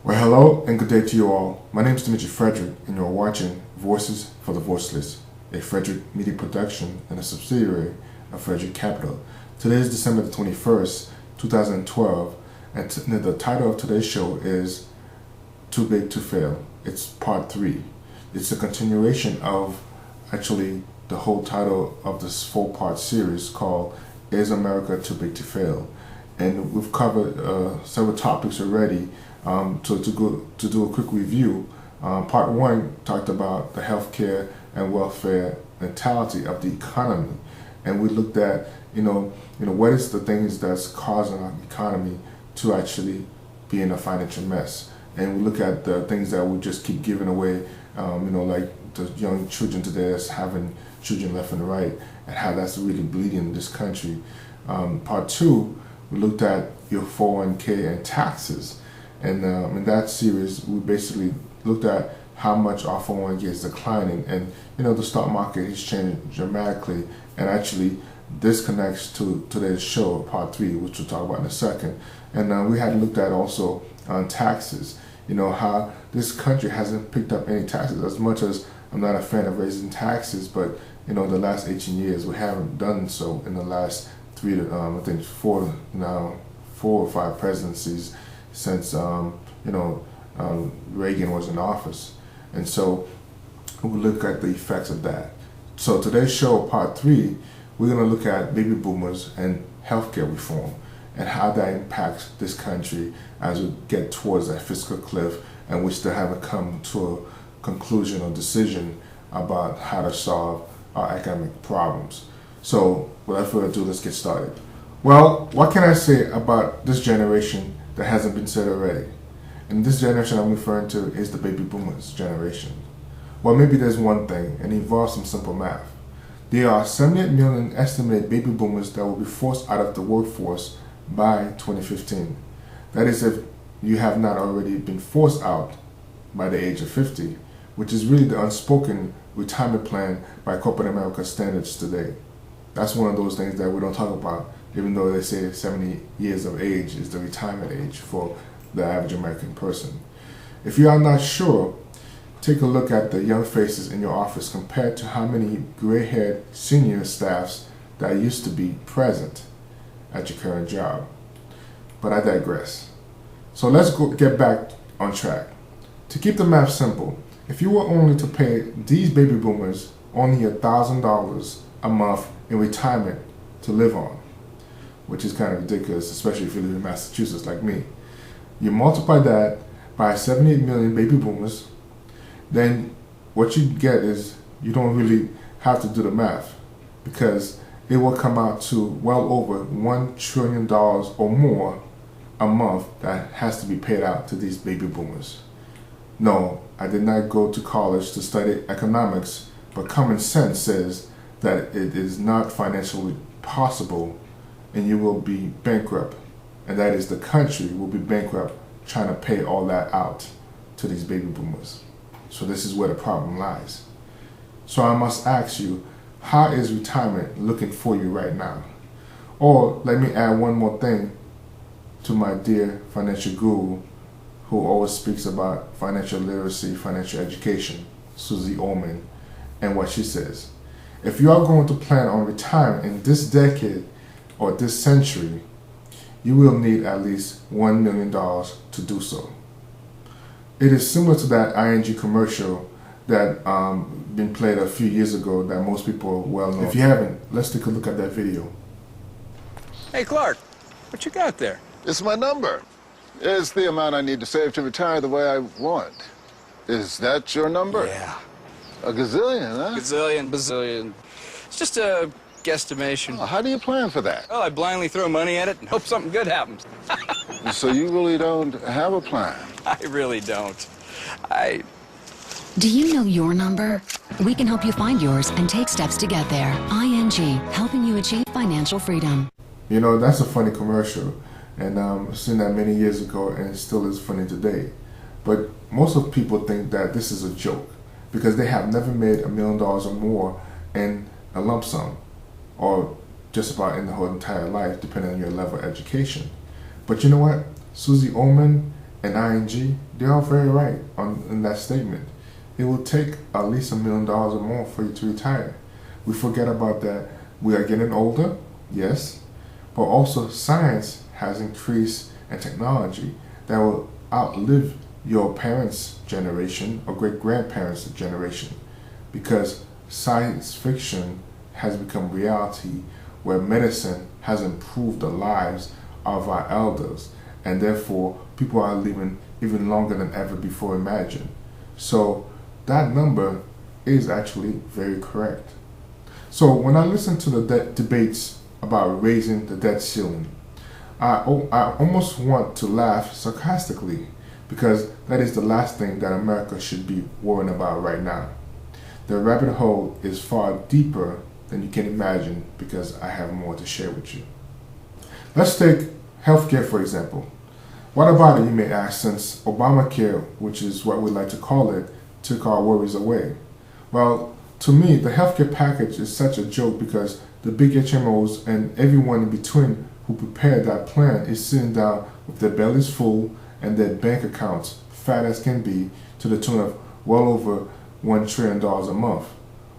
Well, hello and good day to you all. My name is Dimitri Frederick, and you're watching Voices for the Voiceless, a Frederick Media production and a subsidiary of Frederick Capital. Today is December the 21st, 2012, and the title of today's show is Too Big to Fail. It's part 3. It's a continuation of actually the whole title of this 4-part series called Is America Too Big to Fail? And we've covered several topics already. To do a quick review, part 1 talked about the healthcare and welfare mentality of the economy, and we looked at what is the things that's causing our economy to actually be in a financial mess, and we look at the things that we just keep giving away, like the young children today that's having children left and right, and how that's really bleeding in this country. Part 2, we looked at your 401k and taxes. And in that series, we basically looked at how much our 401k is declining, and the stock market has changed dramatically. And actually, this connects to today's show, part 3, which we'll talk about in a second. And we had looked at also on taxes. How this country hasn't picked up any taxes. As much as I'm not a fan of raising taxes, but the last 18 years we haven't done so. In the last 3 to I think 4 or 5 presidencies since Reagan was in office, and so we'll look at the effects of that. So today's show, part 3, we're going to look at baby boomers and healthcare reform and how that impacts this country as we get towards that fiscal cliff, and we still haven't come to a conclusion or decision about how to solve our economic problems. So without further ado, let's get started. Well, what can I say about this generation that hasn't been said already? And this generation I'm referring to is the baby boomers generation. Well, maybe there's one thing, and it involves some simple math. There are 78 million estimated baby boomers that will be forced out of the workforce by 2015. That is, if you have not already been forced out by the age of 50, which is really the unspoken retirement plan by corporate America standards today. That's one of those things that we don't talk about, even though they say 70 years of age is the retirement age for the average American person. If you are not sure, take a look at the young faces in your office compared to how many gray-haired senior staffs that used to be present at your current job. But I digress. So let's get back on track. To keep the math simple, if you were only to pay these baby boomers only $1,000 a month in retirement to live on, which is kind of ridiculous, especially if you live in Massachusetts like me. You multiply that by 78 million baby boomers, then what you get is you don't really have to do the math, because it will come out to well over $1 trillion or more a month that has to be paid out to these baby boomers. No, I did not go to college to study economics, but common sense says that it is not financially possible, and you will be bankrupt, and that is the country will be bankrupt trying to pay all that out to these baby boomers. So this is where the problem lies. So I must ask you, how is retirement looking for you right now? Or let me add one more thing to my dear financial guru, who always speaks about financial literacy, financial education, Susie Orman, and what she says. If you are going to plan on retiring in this decade or this century, you will need at least $1 million to do so. It is similar to that ING commercial that been played a few years ago that most people well know. If you haven't, let's take a look at that video. Hey, Clark, what you got there? It's my number. It's the amount I need to save to retire the way I want. Is that your number? Yeah. A gazillion, huh? Gazillion, bazillion. It's just a guesstimation. Oh, how do you plan for that? Well, I blindly throw money at it and hope something good happens. So you really don't have a plan? I really don't. Do you know your number? We can help you find yours and take steps to get there. ING, helping you achieve financial freedom. That's a funny commercial, and I've seen that many years ago, and it still is funny today. But most of people think that this is a joke, because they have never made $1 million or more in a lump sum, or just about in the whole entire life, depending on your level of education. But you know what? Susie Orman and ING, they are very right in that statement. It will take at least $1 million or more for you to retire. We forget about that. We are getting older, yes, but also science has increased and technology that will outlive your parents' generation or great-grandparents' generation, because science fiction has become reality where medicine has improved the lives of our elders, and therefore people are living even longer than ever before imagined. So that number is actually very correct. So when I listen to the debates about raising the debt ceiling, I almost want to laugh sarcastically, because that is the last thing that America should be worrying about right now. The rabbit hole is far deeper than you can imagine, because I have more to share with you. Let's take healthcare for example. What about it, you may ask, since Obamacare, which is what we like to call it, took our worries away? Well, to me, the healthcare package is such a joke, because the big HMOs and everyone in between who prepared that plan is sitting down with their bellies full and their bank accounts fat as can be, to the tune of well over $1 trillion a month.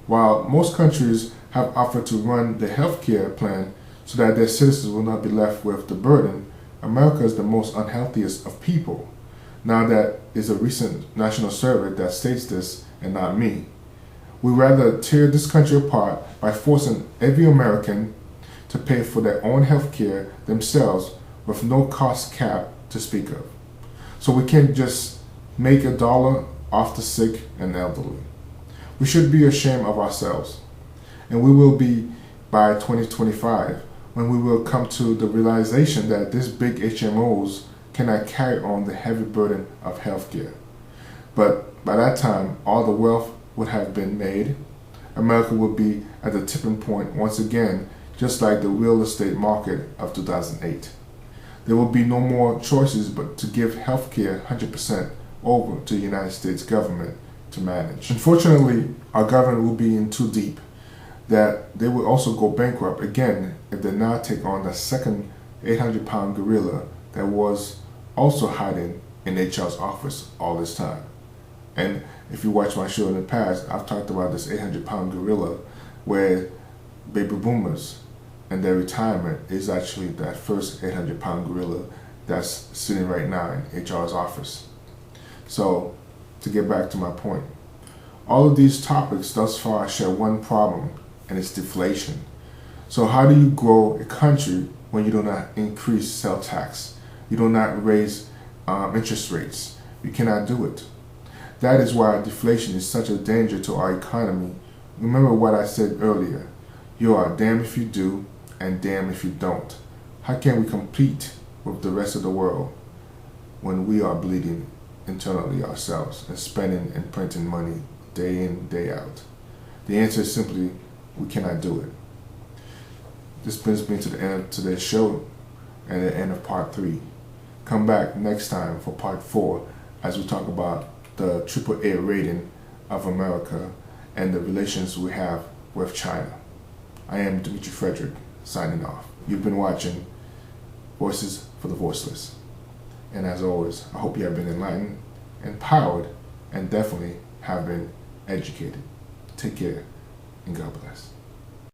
While most countries have offered to run the healthcare plan so that their citizens will not be left with the burden, America is the most unhealthiest of people. Now, that is a recent national survey that states this, and not me. We rather tear this country apart by forcing every American to pay for their own health care themselves with no cost cap to speak of. So we can't just make $1 off the sick and elderly. We should be ashamed of ourselves. And we will be by 2025, when we will come to the realization that these big HMOs cannot carry on the heavy burden of healthcare. But by that time, all the wealth would have been made. America will be at the tipping point once again, just like the real estate market of 2008. There will be no more choices but to give healthcare 100% over to the United States government to manage. Unfortunately, our government will be in too deep, that they will also go bankrupt again if they now take on the second 800-pound gorilla that was also hiding in HR's office all this time. And if you watch my show in the past, I've talked about this 800-pound gorilla where baby boomers and their retirement is actually that first 800-pound gorilla that's sitting right now in HR's office. So, to get back to my point, all of these topics thus far share one problem, and it's deflation. So how do you grow a country when you do not increase sales tax? You do not raise interest rates. You cannot do it. That is why deflation is such a danger to our economy. Remember what I said earlier. You are damned if you do and damned if you don't. How can we compete with the rest of the world when we are bleeding internally ourselves and spending and printing money day in, day out? The answer is simply, we cannot do it. This brings me to the end of today's show and the end of part 3. Come back next time for part 4 as we talk about the AAA rating of America and the relations we have with China. I am Dimitri Frederick, signing off. You've been watching Voices for the Voiceless. And as always, I hope you have been enlightened, empowered, and definitely have been educated. Take care, and God bless.